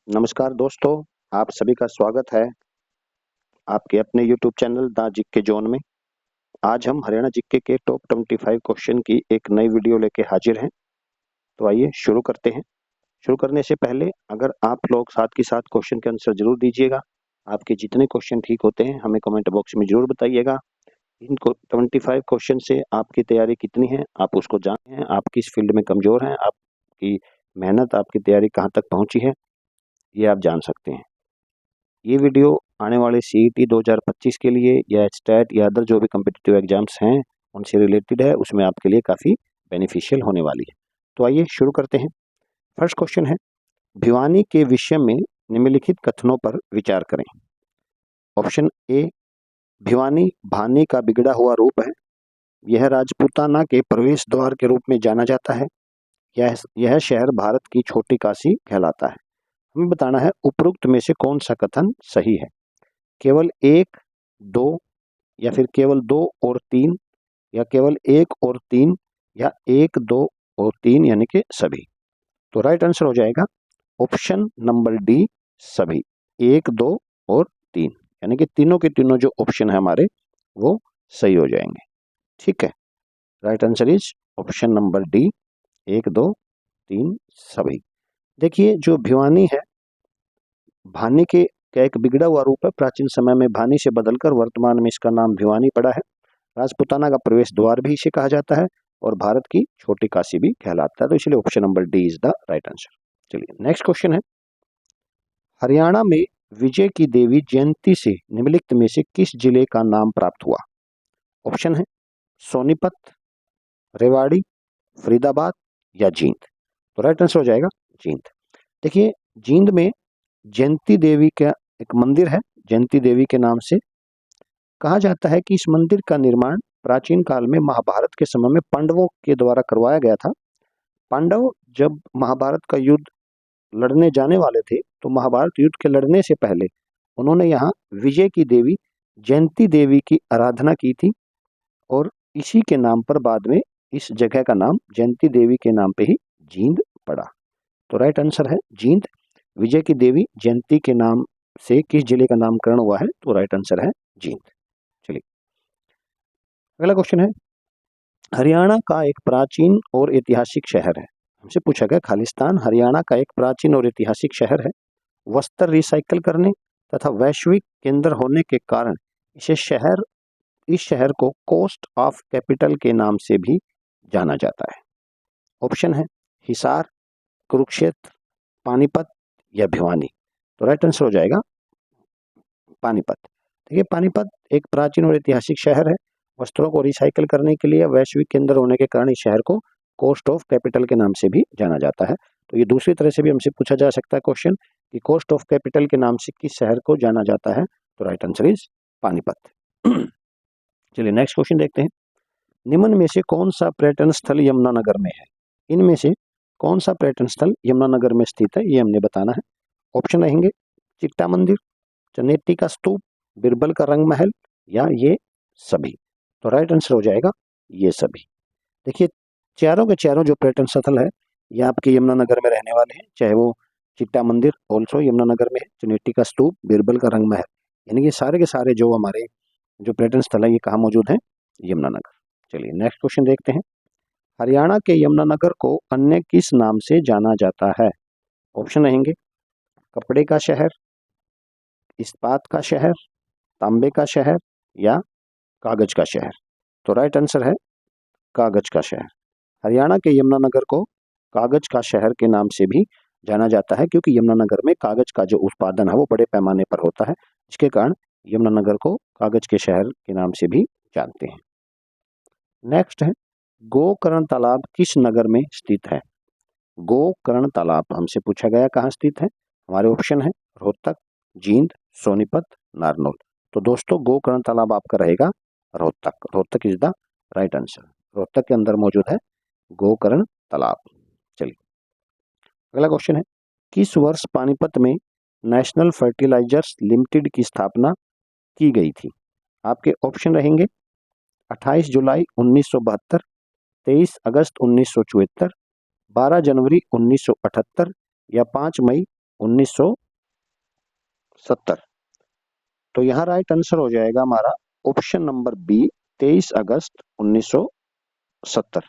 नमस्कार दोस्तों, आप सभी का स्वागत है आपके अपने YouTube channel the GK zone में। आज हम हरियाणा जीके के टॉप 25 क्वेश्चन की एक नई वीडियो लेके हाजिर हैं। तो आइए शुरू करते हैं। शुरू करने से पहले अगर आप लोग साथ के साथ क्वेश्चन के आंसर जरूर दीजिएगा। आपके जितने क्वेश्चन ठीक होते हैं हमें कमेंट बॉक्स में जरूर बताइएगा। इनको 25 क्वेश्चन से आपकी तैयारी कितनी है आप उसको जानते हैं, आप किस फील्ड में कमजोर हैं, आपकी मेहनत, आपकी तैयारी कहाँ तक पहुंची है, ये आप जान सकते हैं। ये वीडियो आने वाले सीईटी 2025 के लिए या स्टेट या अदर जो भी कम्पिटिटिव एग्जाम्स हैं उनसे रिलेटेड है, उसमें आपके लिए काफ़ी बेनिफिशियल होने वाली है। तो आइए शुरू करते हैं। फर्स्ट क्वेश्चन है, भिवानी के विषय में निम्नलिखित कथनों पर विचार करें। ऑप्शन ए, भिवानी भानी का बिगड़ा हुआ रूप है। यह राजपूताना के प्रवेश द्वार के रूप में जाना जाता है। यह शहर भारत की छोटी काशी कहलाता है। हमें बताना है उपरोक्त में से कौन सा कथन सही है। केवल एक, दो, या फिर केवल दो और तीन, या केवल एक और तीन, या एक, दो और तीन यानी कि सभी। तो राइट आंसर हो जाएगा ऑप्शन नंबर डी, सभी। एक, दो और तीन यानी कि तीनों के तीनों जो ऑप्शन है हमारे वो सही हो जाएंगे। ठीक है, right answer is option number D, एक, दो, तीन, सभी। देखिए जो भिवानी है, भानी के का एक बिगड़ा हुआ रूप है। प्राचीन समय में भानी से बदलकर वर्तमान में इसका नाम भिवानी पड़ा है। राजपूताना का प्रवेश द्वार भी इसे कहा जाता है और भारत की छोटी काशी भी कहलाता है। तो इसलिए option number D is the right answer. चलिए नेक्स्ट क्वेश्चन है, हरियाणा में विजय की देवी जयंती से निम्नलिखित में से किस जिले का नाम प्राप्त हुआ। ऑप्शन है सोनीपत, रेवाड़ी, फरीदाबाद या जींद। तो राइट आंसर हो जाएगा जींद। देखिए जींद में जयंती देवी का एक मंदिर है, जयंती देवी के नाम से। कहा जाता है कि इस मंदिर का निर्माण प्राचीन काल में महाभारत के समय में पांडवों के द्वारा करवाया गया था। पांडव जब महाभारत का युद्ध लड़ने जाने वाले थे तो महाभारत युद्ध के लड़ने से पहले उन्होंने यहाँ विजय की देवी जयंती देवी की आराधना की थी और इसी के नाम पर बाद में इस जगह का नाम जयंती देवी के नाम पे ही जींद पड़ा। तो राइट आंसर है जींद। विजय की देवी जयंती के नाम से किस जिले का नामकरण हुआ है, तो राइट आंसर है जींद। चलिए अगला क्वेश्चन है, हरियाणा का एक प्राचीन और ऐतिहासिक शहर है। हमसे पूछा गया खालिस्तान हरियाणा का एक प्राचीन और ऐतिहासिक शहर है। वस्त्र रिसाइकल करने तथा वैश्विक केंद्र होने के कारण इस शहर को कोस्ट ऑफ कैपिटल के नाम से भी जाना जाता है। ऑप्शन है हिसार, कुरुक्षेत्र, पानीपत या भिवानी। तो राइट आंसर हो जाएगा पानीपत। देखिए पानीपत एक प्राचीन और ऐतिहासिक शहर है। वस्त्रों को रिसाइकल करने के लिए वैश्विक केंद्र होने के कारण इस शहर को कोस्ट ऑफ कैपिटल के नाम से भी जाना जाता है। तो ये दूसरी तरह से भी हमसे पूछा जा सकता है क्वेश्चन कि कोस्ट ऑफ कैपिटल के नाम से किस शहर को जाना जाता है, तो राइट आंसर इज पानीपत। चलिए नेक्स्ट क्वेश्चन देखते हैं, निम्न में से कौन सा पर्यटन स्थल यमुनानगर में है। इनमें से कौन सा पर्यटन स्थल यमुनानगर में स्थित है, ये हमने बताना है। ऑप्शन रहेंगे चिट्टा मंदिर, चनेटी का स्तूप, बिरबल का रंग महल या ये सभी। तो राइट आंसर हो जाएगा ये सभी। देखिए चारों के चारों जो पर्यटन स्थल है ये आपके यमुनानगर में रहने वाले हैं, चाहे वो चिट्टा मंदिर ऑल्सो यमुनानगर में है, चनेटी का स्तूप, बिरबल का रंग महल, यानी कि सारे के सारे जो हमारे जो पर्यटन स्थल है ये कहाँ मौजूद है, यमुनानगर। चलिए नेक्स्ट क्वेश्चन देखते हैं, हरियाणा के यमुनानगर को अन्य किस नाम से जाना जाता है। ऑप्शन रहेंगे कपड़े का शहर, इस्पात का शहर, तांबे का शहर या कागज का शहर। तो राइट आंसर है कागज का शहर। हरियाणा के यमुनानगर को कागज का शहर के नाम से भी जाना जाता है क्योंकि यमुनानगर में कागज का जो उत्पादन है वो बड़े पैमाने पर होता है, इसके कारण यमुनानगर को कागज के शहर के नाम से भी जानते हैं। नेक्स्ट है, गोकर्ण तालाब किस नगर में स्थित है। गोकर्ण तालाब हमसे पूछा गया कहाँ स्थित है। हमारे ऑप्शन है रोहतक, जींद, सोनीपत, नारनौल। तो दोस्तों गोकर्ण तालाब आपका रहेगा Rohtak. Rohtak is the right answer. Rohtak के अंदर मौजूद है गोकर्ण तालाब। चलिए अगला क्वेश्चन है, किस वर्ष पानीपत में नेशनल फर्टिलाइजर्स लिमिटेड की स्थापना की गई थी। आपके ऑप्शन रहेंगे 28 जुलाई 1972, 23 अगस्त 1974, 12 जनवरी 1978 या 5 मई 1970। तो यहाँ राइट आंसर हो जाएगा हमारा ऑप्शन नंबर बी, 23 अगस्त 1970।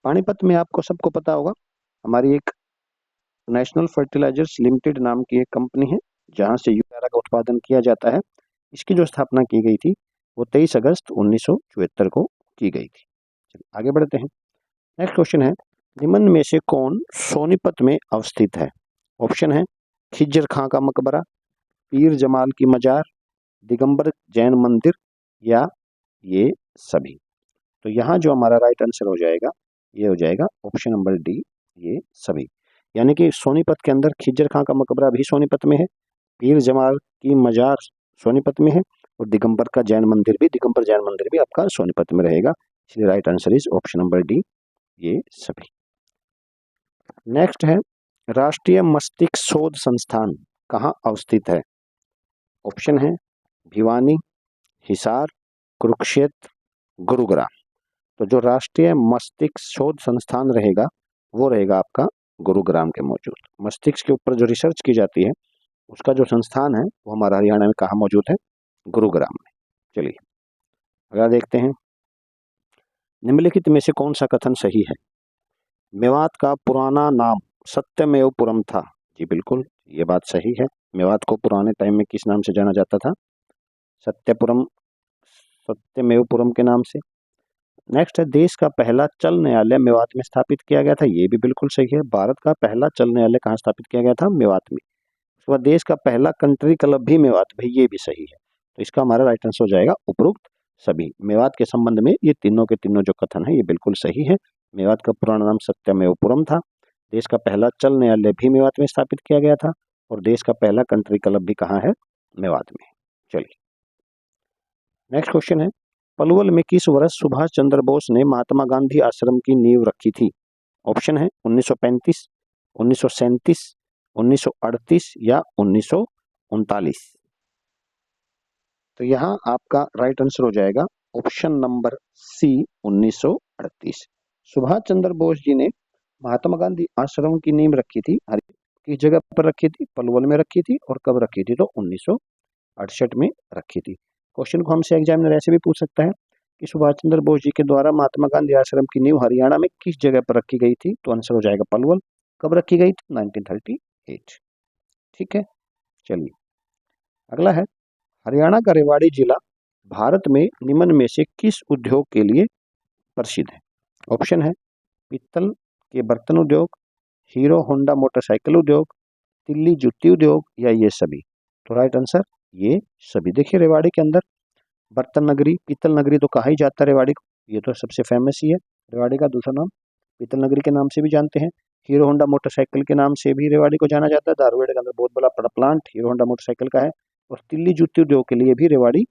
पानीपत में आपको सबको पता होगा, हमारी एक नेशनल फर्टिलाइजर्स लिमिटेड नाम की एक कंपनी है, जहां से यूरिया का उत्पादन किया जाता है। इसकी जो स्थापना की गई थी वो 23 अगस्त 1974 को की गई थी। चलिए आगे बढ़ते हैं। नेक्स्ट क्वेश्चन है, निम्न में से कौन सोनीपत में अवस्थित है? ऑप्शन है खिज्जर खां का मकबरा, पीर जमाल की मजार, दिगंबर जैन मंदिर, या ये सभी। तो यहाँ जो हमारा राइट आंसर हो जाएगा ये हो जाएगा ऑप्शन नंबर डी, ये सभी। यानी कि सोनीपत के अंदर खिज्जर खां का मकबरा भी सोनीपत में है, पीर जमाल की मजार सोनीपत में है, और दिगंबर जैन मंदिर भी आपका सोनीपत में रहेगा। इसलिए right answer is option number D, ये सभी। नेक्स्ट है, राष्ट्रीय मस्तिष्क शोध संस्थान कहाँ अवस्थित है? ऑप्शन है भिवानी, हिसार, कुरुक्षेत्र, गुरुग्राम। तो जो राष्ट्रीय मस्तिष्क शोध संस्थान रहेगा वो रहेगा आपका गुरुग्राम के मौजूद। मस्तिष्क के ऊपर जो रिसर्च की जाती है उसका जो संस्थान है वो हमारा हरियाणा में कहाँ मौजूद है? गुरुग्राम में। चलिए अगला देखते हैं, निम्नलिखित में से कौन सा कथन सही है? मेवात का पुराना नाम सत्यमेवपुरम था। जी बिल्कुल, ये बात सही है। मेवात को पुराने टाइम में किस नाम से जाना जाता था? सत्यमेवपुरम के नाम से। नेक्स्ट है, देश का पहला चल न्यायालय मेवात में स्थापित किया गया था। ये भी बिल्कुल सही है। भारत का पहला चल न्यायालय कहाँ स्थापित किया गया था? मेवात में। उसके बाद देश का पहला कंट्री क्लब भी मेवात में, ये भी सही है। तो इसका हमारा राइट आंसर हो जाएगा उपरोक्त सभी। मेवात के संबंध में ये तीनों के तीनों जो कथन है ये बिल्कुल सही है। मेवात का पुराना नाम सत्यमेवपुरम था, देश का पहला चल न्यायालय भी मेवात में स्थापित किया गया था, और देश का पहला कंट्री क्लब भी कहाँ है? मेवात में। चलिए नेक्स्ट क्वेश्चन है, पलवल में किस वर्ष सुभाष चंद्र बोस ने महात्मा गांधी आश्रम की नींव रखी थी? ऑप्शन है 1935, 1937, 1938 या 1939। तो यहाँ आपका राइट आंसर हो जाएगा ऑप्शन नंबर सी, 1938। सुभाष चंद्र बोस जी ने महात्मा गांधी आश्रम की नींव रखी थी, किस जगह पर रखी थी? पलवल में रखी थी। और कब रखी थी? तो 1968 में रखी थी। क्वेश्चन को हमसे एग्जामिनर ऐसे भी पूछ सकता है कि सुभाष चंद्र बोस जी के द्वारा महात्मा गांधी आश्रम की नींव हरियाणा में किस जगह पर रखी गई थी? तो आंसर हो जाएगा पलवल। कब रखी गई थी? 1938। ठीक है, चलिए अगला है, हरियाणा का रेवाड़ी जिला भारत में निम्न में से किस उद्योग के लिए प्रसिद्ध है? ऑप्शन है पीतल के बर्तन उद्योग, हीरो होंडा मोटरसाइकिल उद्योग, तिल्ली जूती उद्योग, या ये सभी। तो राइट आंसर ये सभी। देखिए रेवाड़ी के अंदर बर्तन नगरी, पीतल नगरी तो कहा ही जाता है रेवाड़ी को, ये तो सबसे फेमस ही है। रेवाड़ी का दूसरा नाम पीतल नगरी के नाम से भी जानते हैं। हीरो होंडा मोटरसाइकिल के नाम से भी रेवाड़ी को जाना जाता है। धारवाड़ के अंदर बहुत बड़ा प्लांट हीरो होंडा मोटरसाइकिल का है। और तिल्ली जूती उद्योग के लिए भी रेवाड़ी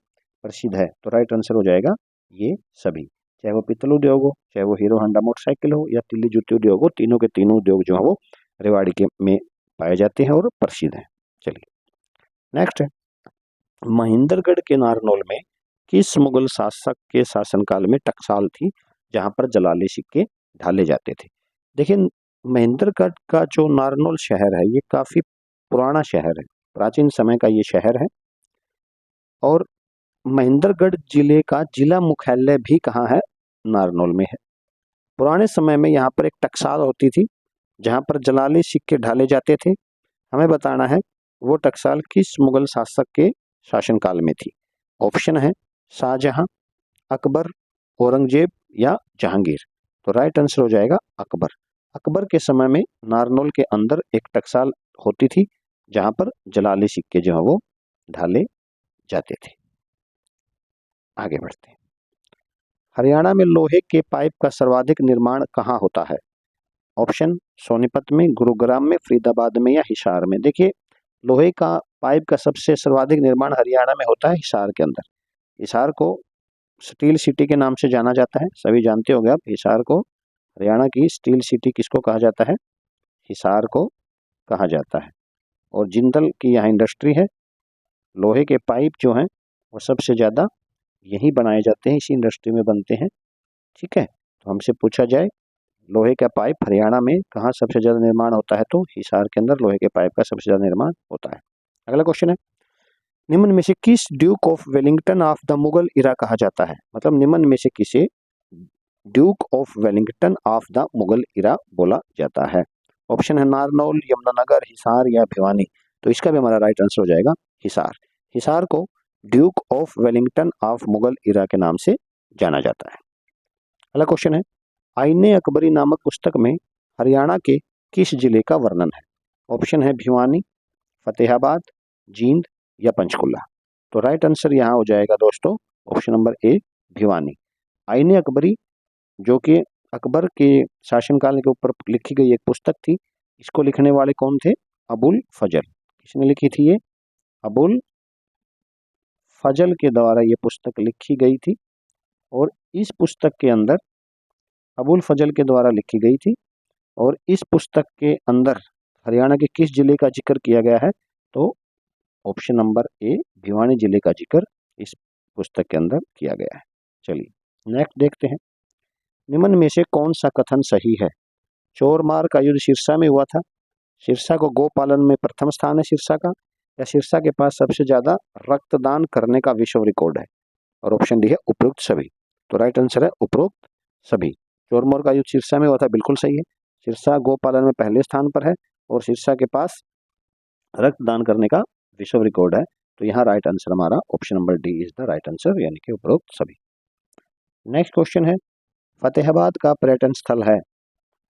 प्रसिद्ध है। तो राइट आंसर हो जाएगा ये सभी, चाहे वो पीतल उद्योग हो, चाहे वो हीरो होंडा मोटरसाइकिल हो, या तिल्ली जूती उद्योग हो, तीनों के तीनों उद्योग जो है वो रेवाड़ी के में पाए जाते हैं और प्रसिद्ध हैं। चलिए नेक्स्ट है, महेंद्रगढ़ के नारनौल में किस मुगल शासक के शासनकाल में टकसाल थी जहां पर जलाली सिक्के ढाले जाते थे? देखिए महेंद्रगढ़ का जो नारनौल शहर है ये काफी पुराना शहर है, प्राचीन समय का ये शहर है। और महेंद्रगढ़ जिले का जिला मुख्यालय भी कहाँ है? नारनौल में है। पुराने समय में यहाँ पर एक टकसाल होती थी जहां पर जलाली सिक्के ढाले जाते थे। हमें बताना है वो टकसाल किस मुगल शासक के शासनकाल में थी। ऑप्शन है शाहजहां, अकबर, औरंगजेब, या जहांगीर। तो राइट आंसर हो जाएगा अकबर। अकबर के समय में नारनौल के अंदर एक टकसाल होती थी जहां पर जलाली सिक्के जो है वो ढाले जाते थे। आगे बढ़ते हैं, हरियाणा में लोहे के पाइप का सर्वाधिक निर्माण कहाँ होता है? ऑप्शन सोनीपत में, गुरुग्राम में, फरीदाबाद में, या हिसार में। देखिए लोहे का पाइप का सबसे सर्वाधिक निर्माण हरियाणा में होता है हिसार के अंदर। हिसार को स्टील सिटी के नाम से जाना जाता है, सभी जानते होंगे आप हिसार को। हरियाणा की स्टील सिटी किसको कहा जाता है? हिसार को कहा जाता है। और जिंदल की यहाँ इंडस्ट्री है। लोहे के पाइप जो हैं वो सबसे ज़्यादा यहीं बनाए जाते हैं, इसी इंडस्ट्री में बनते हैं। ठीक है, तो हमसे पूछा जाए लोहे का पाइप हरियाणा में कहाँ सबसे ज्यादा निर्माण होता है? तो हिसार के अंदर लोहे के पाइप का सबसे ज्यादा निर्माण होता है। अगला क्वेश्चन है, निम्न में से किस Duke of Wellington of the Mughal era कहा जाता है? मतलब निम्न में से किसे Duke of Wellington of the Mughal era बोला जाता है? ऑप्शन है नारनौल, यमुनानगर, हिसार या भिवानी। तो इसका भी हमारा राइट आंसर हो जाएगा हिसार। हिसार को Duke of Wellington of Mughal era के नाम से जाना जाता है। अगला क्वेश्चन है, आईने अकबरी नामक पुस्तक में हरियाणा के किस जिले का वर्णन है? ऑप्शन है भिवानी, फतेहाबाद, जींद या पंचकुला। तो राइट आंसर यहाँ हो जाएगा दोस्तों ऑप्शन नंबर ए, भिवानी। आईने अकबरी जो कि अकबर के शासनकाल के ऊपर लिखी गई एक पुस्तक थी। इसको लिखने वाले कौन थे? अबुल फजल। किसने लिखी थी ये? अबुल फजल के द्वारा ये पुस्तक लिखी गई थी। और इस पुस्तक के अंदर अबुल फजल के द्वारा लिखी गई थी और इस पुस्तक के अंदर हरियाणा के किस जिले का जिक्र किया गया है? तो ऑप्शन नंबर ए, भिवानी जिले का जिक्र इस पुस्तक के अंदर किया गया है। चलिए नेक्स्ट देखते हैं, निम्न में से कौन सा कथन सही है? चोरमार का युद्ध सिरसा में हुआ था। सिरसा को गो पालन में प्रथम स्थान है सिरसा का, या सिरसा के पास सबसे ज्यादा रक्तदान करने का विश्व रिकॉर्ड है। और ऑप्शन डी है उपरोक्त सभी। तो राइट आंसर है उपरोक्त सभी। चोरमार का युद्ध सिरसा में हुआ था, बिल्कुल सही है। सिरसा गो पालन में पहले स्थान पर है और सिरसा के पास रक्तदान करने का विश्व रिकॉर्ड है। तो यहाँ राइट आंसर हमारा option number D is the right answer, यानी कि उपरोक्त सभी। नेक्स्ट क्वेश्चन है, फतेहाबाद का पर्यटन स्थल है।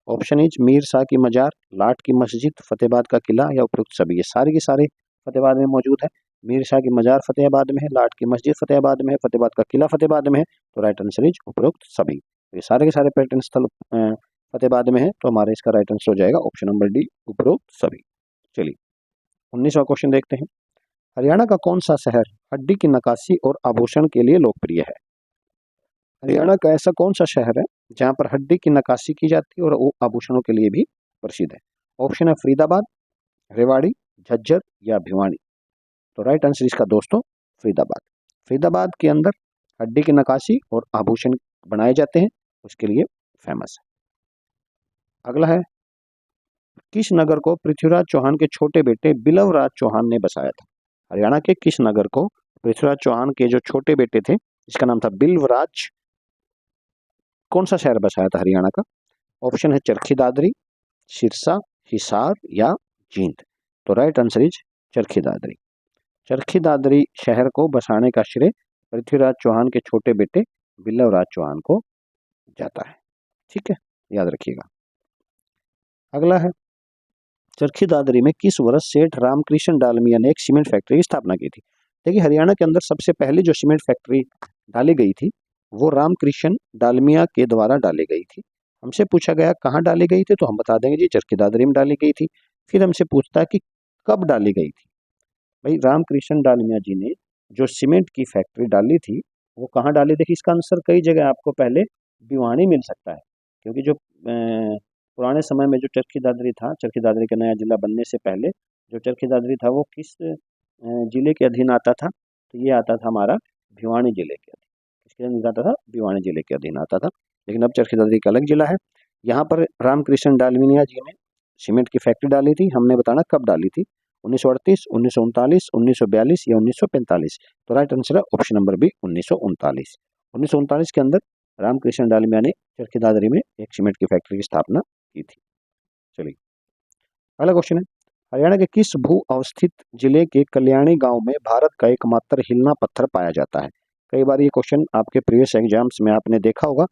ऑप्शन इज मीर शाह की मजार, लाट की मस्जिद, फतेहाबाद का किला या उपरोक्त सभी। ये सारे के सारे फतेहाबाद में मौजूद है। मीर शाह की मजार फतेहाबाद में है, लाट की मस्जिद फतेहाबाद में है, फतेहाबाद का किला फतेहाबाद में है। तो राइट आंसर इज उपरोक्त सभी। तो ये सारे के सारे पर्यटन स्थल फतेहाबाद में है। तो हमारा इसका राइट आंसर हो जाएगा ऑप्शन नंबर डी, उपरोक्त सभी। चलिए 19वां क्वेश्चन देखते हैं, हरियाणा का कौन सा शहर हड्डी की नक्काशी और आभूषण के लिए लोकप्रिय है? हरियाणा का ऐसा कौन सा शहर है जहां पर हड्डी की नक्काशी की जाती है और वो आभूषणों के लिए भी प्रसिद्ध है? ऑप्शन है फरीदाबाद, रेवाड़ी, झज्जर या भिवानी। तो राइट आंसर इसका दोस्तों फरीदाबाद। फरीदाबाद के अंदर हड्डी की नक्काशी और आभूषण बनाए जाते हैं, उसके लिए फेमस है। अगला है, किस नगर को पृथ्वीराज चौहान के छोटे बेटे बिलवराज चौहान ने बसाया था? हरियाणा के किस नगर को पृथ्वीराज चौहान के जो छोटे बेटे थे, इसका नाम था बिलवराज, कौन सा शहर बसाया था हरियाणा का? ऑप्शन है चरखी दादरी, सिरसा, हिसार या जींद। तो right answer is Charkhi Dadri. Charkhi Dadri शहर को बसाने का श्रेय पृथ्वीराज चौहान के छोटे बेटे बिल्लवराज चौहान को जाता है। ठीक है, याद रखिएगा। अगला है, चरखी दादरी में किस वर्ष सेठ रामकृष्ण डालमिया ने एक सीमेंट फैक्ट्री की स्थापना की थी? देखिए हरियाणा के अंदर सबसे पहले जो सीमेंट फैक्ट्री डाली गई थी वो रामकृष्ण डालमिया के द्वारा डाली गई थी। हमसे पूछा गया कहाँ डाली गई थी, तो हम बता देंगे जी चरखी दादरी में डाली गई थी। फिर हमसे पूछता है कि कब डाली गई थी। भाई रामकृष्ण डालमिया जी ने जो सीमेंट की फैक्ट्री डाली थी वो कहाँ डाली? देखिए इसका आंसर कई जगह आपको पहले भिवानी मिल सकता है, क्योंकि जो पुराने समय में जो चरखी दादरी था, चरखी दादरी का नया जिला बनने से पहले जो चरखी दादरी था वो किस जिले के अधीन आता था? तो ये आता था हमारा भिवानी जिले के अधीन। किसके अधीन आता था? भिवानी जिले के अधीन आता था। लेकिन अब चरखी दादरी का अलग जिला है। यहाँ पर रामकृष्ण डालमिया जी ने सीमेंट की फैक्ट्री डाली थी। हमने बताना कब डाली थी, 1938, 1939, 1942 या 1945। तो राइट आंसर है ऑप्शन नंबर बी, 1939। 1939 के अंदर रामकृष्ण डालमिया ने चरखी दादरी में एक सीमेंट की फैक्ट्री की स्थापना की थी। चलिए अगला क्वेश्चन है, हरियाणा के किस भू अवस्थित जिले के कल्याणी गांव में भारत का एकमात्र हिलना पत्थर पाया जाता है? कई बार ये क्वेश्चन आपके प्रीवियस एग्जाम्स में आपने देखा होगा।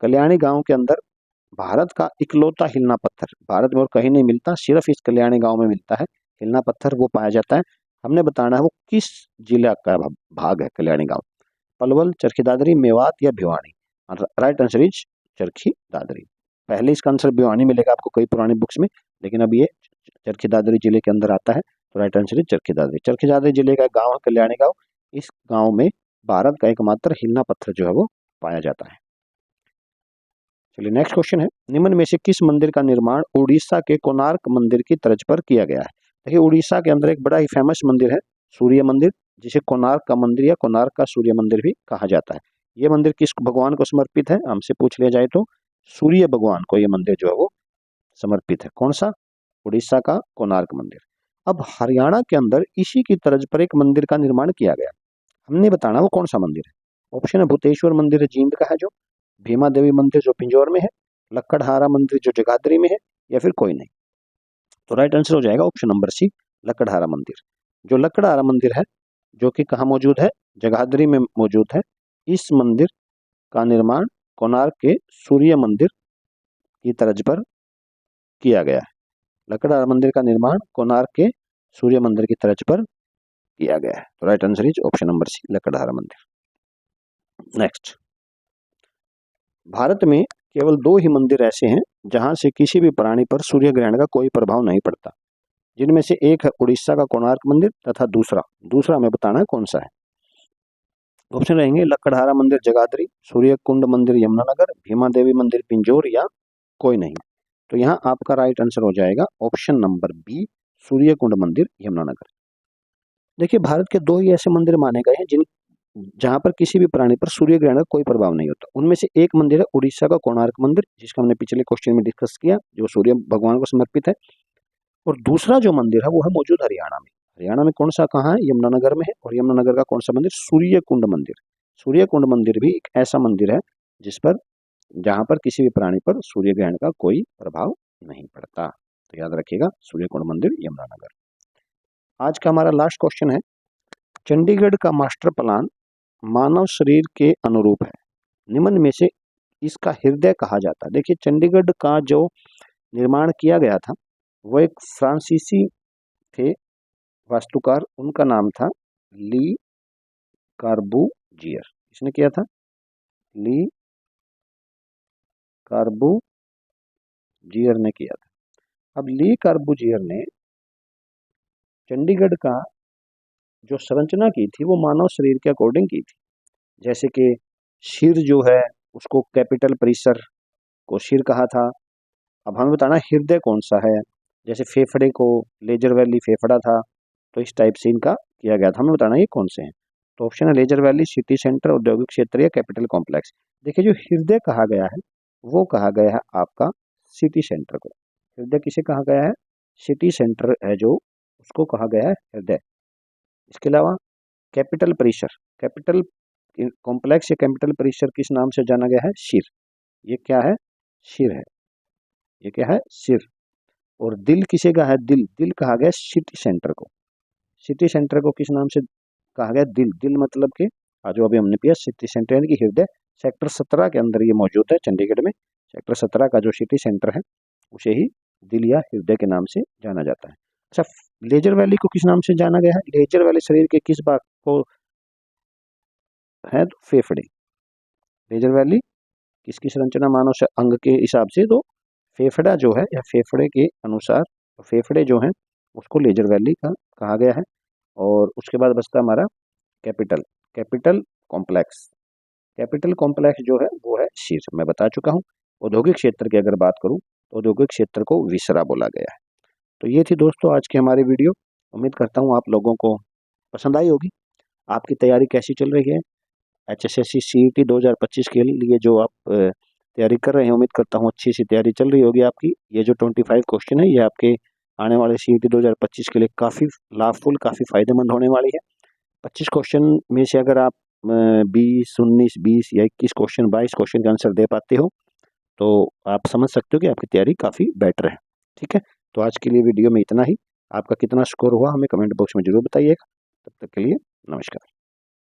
कल्याणी गांव के अंदर भारत का इकलौता हिलना पत्थर, भारत में और कहीं नहीं मिलता, सिर्फ इस कल्याणी गांव में मिलता है हिलना पत्थर, वो पाया जाता है। हमने बताना है वो किस जिला का भाग है कल्याणी गांव? पलवल, चरखी दादरी, मेवात या Bhiwani. Right answer is Charkhi Dadri. पहले इसका आंसर भिवानी मिलेगा आपको कई पुरानी बुक्स में, लेकिन अब ये चरखी दादरी जिले के अंदर आता है। तो right answer is Charkhi Dadri. Charkhi Dadri जिले का गाँव है कल्याणी गाँव। इस गाँव में भारत का एकमात्र हिलना पत्थर जो है वो पाया जाता है। चलिए नेक्स्ट क्वेश्चन है, निम्न में से किस मंदिर का निर्माण उड़ीसा के कोणार्क मंदिर की तर्ज पर किया गया है? देखिए उड़ीसा के अंदर एक बड़ा ही फेमस मंदिर है सूर्य मंदिर, जिसे कोणार्क का मंदिर या कोणार्क का सूर्य मंदिर भी कहा जाता है। ये मंदिर किस भगवान को समर्पित है? हमसे पूछ लिया जाए तो सूर्य भगवान को ये मंदिर जो है वो समर्पित है। कौन सा? उड़ीसा का कोणार्क मंदिर। अब हरियाणा के अंदर इसी की तर्ज पर एक मंदिर का निर्माण किया गया, हमने बताना वो कौन सा मंदिर है। ऑप्शन है भूतेश्वर मंदिर जींद का है जो, भीमा देवी मंदिर जो पिंजौर में है, लक्कड़हारा मंदिर जो जगाधरी में है, या फिर कोई नहीं। तो राइट आंसर हो जाएगा ऑप्शन नंबर सी, लक्कड़हारा मंदिर। जो लक्कड़हारा मंदिर है जो कि कहाँ मौजूद है? जगाधरी में मौजूद है। इस मंदिर का निर्माण कोणार्क के सूर्य मंदिर की तर्ज पर किया गया है। लक्कड़हारा मंदिर का निर्माण कोणार्क के सूर्य मंदिर की तर्ज पर किया गया है। तो right answer is option number C, लक्कड़हारा मंदिर। नेक्स्ट, भारत में केवल 2 ही मंदिर ऐसे हैं जहां से किसी भी प्राणी पर सूर्य ग्रहण का कोई प्रभाव नहीं पड़ता, जिनमें से एक है उड़ीसा का कोणार्क मंदिर तथा दूसरा हमें बताना है कौन सा है। ऑप्शन रहेंगे लक्कड़हारा मंदिर जगाधरी, सूर्य कुंड मंदिर यमुनानगर, भीमा देवी मंदिर पिंजौर, या कोई नहीं। तो यहाँ आपका राइट आंसर हो जाएगा ऑप्शन नंबर बी, सूर्य कुंड मंदिर यमुनानगर। देखिए, भारत के 2 ही ऐसे मंदिर माने गए हैं जहां पर किसी भी प्राणी पर सूर्य ग्रहण का कोई प्रभाव नहीं होता। उनमें से एक मंदिर है उड़ीसा का कोणार्क मंदिर, जिसका हमने पिछले क्वेश्चन में डिस्कस किया, जो सूर्य भगवान को समर्पित है। और दूसरा जो मंदिर है वो है मौजूद हरियाणा में। हरियाणा में कौन सा कहाँ है? यमुनानगर में है। और यमुनानगर का कौन सा मंदिर? सूर्य कुंड मंदिर। सूर्य कुंड मंदिर भी एक ऐसा मंदिर है जहां पर किसी भी प्राणी पर सूर्य ग्रहण का कोई प्रभाव नहीं पड़ता। तो याद रखिएगा, सूर्य कुंड मंदिर यमुनानगर। आज का हमारा लास्ट क्वेश्चन है, चंडीगढ़ का मास्टर प्लान मानव शरीर के अनुरूप है, निम्न में से इसका हृदय कहा जाता है। देखिए, चंडीगढ़ का जो निर्माण किया गया था वो एक फ्रांसीसी थे वास्तुकार, उनका नाम था ली कार्बूजियर। इसने किया था ली कार्बूजियर ने किया था। अब ली कार्बूजियर ने चंडीगढ़ का जो संरचना की थी वो मानव शरीर के अकॉर्डिंग की थी। जैसे कि सिर जो है उसको कैपिटल परिसर को सिर कहा था। अब हमें बताना हृदय कौन सा है। जैसे फेफड़े को लेजर वैली फेफड़ा था, तो इस टाइप से इनका किया गया था। हमें बताना ये कौन से हैं। तो ऑप्शन है लेजर वैली, सिटी सेंटर, औद्योगिक क्षेत्र या कैपिटल कॉम्प्लेक्स। देखिए, जो हृदय कहा गया है वो कहा गया है आपका सिटी सेंटर को। हृदय किसे कहा गया है? सिटी सेंटर है जो, उसको कहा गया है हृदय। इसके अलावा कैपिटल परिसर, कैपिटल कॉम्प्लेक्स या कैपिटल परिसर किस नाम से जाना गया है? सिर। ये क्या है? सिर है। ये क्या है? सिर। और दिल किसे कहा है? दिल कहा गया सिटी सेंटर को। सिटी सेंटर को किस नाम से कहा गया? दिल मतलब कि जो अभी हमने पिया सिटी सेंटर यानी कि हृदय, सेक्टर 17 के अंदर ये मौजूद है चंडीगढ़ में। सेक्टर 17 का जो सिटी सेंटर है उसे ही दिल या हृदय के नाम से जाना जाता है। अच्छा, लेजर वैली को किस नाम से जाना गया है? लेजर वैली शरीर के किस भाग को है? तो फेफड़े। लेजर वैली किसकी संरचना मानव से अंग के हिसाब से? तो फेफड़ा जो है या फेफड़े के अनुसार, फेफड़े जो हैं उसको लेजर वैली का कहा गया है। और उसके बाद बचता हमारा कैपिटल कॉम्प्लेक्स। कैपिटल कॉम्प्लेक्स जो है वो है सिर, मैं बता चुका हूँ। औद्योगिक क्षेत्र की अगर बात करूँ तो औद्योगिक क्षेत्र को विसरा बोला गया है। तो ये थी दोस्तों आज की हमारी वीडियो। उम्मीद करता हूँ आप लोगों को पसंद आई होगी। आपकी तैयारी कैसी चल रही है? HSSC CET 2025 के लिए जो आप तैयारी कर रहे हैं, उम्मीद करता हूँ अच्छी सी तैयारी चल रही होगी आपकी। ये जो 25 क्वेश्चन है ये आपके आने वाले CET 2025 के लिए काफ़ी लाभफुल, काफ़ी फायदेमंद होने वाली है। 25 क्वेश्चन में से अगर आप 20, 19, 20 या 21 क्वेश्चन, 22 क्वेश्चन का आंसर दे पाते हो तो आप समझ सकते हो कि आपकी तैयारी काफ़ी बेटर है। ठीक है, तो आज के लिए वीडियो में इतना ही। आपका कितना स्कोर हुआ हमें कमेंट बॉक्स में जरूर बताइएगा। तब तक के लिए नमस्कार।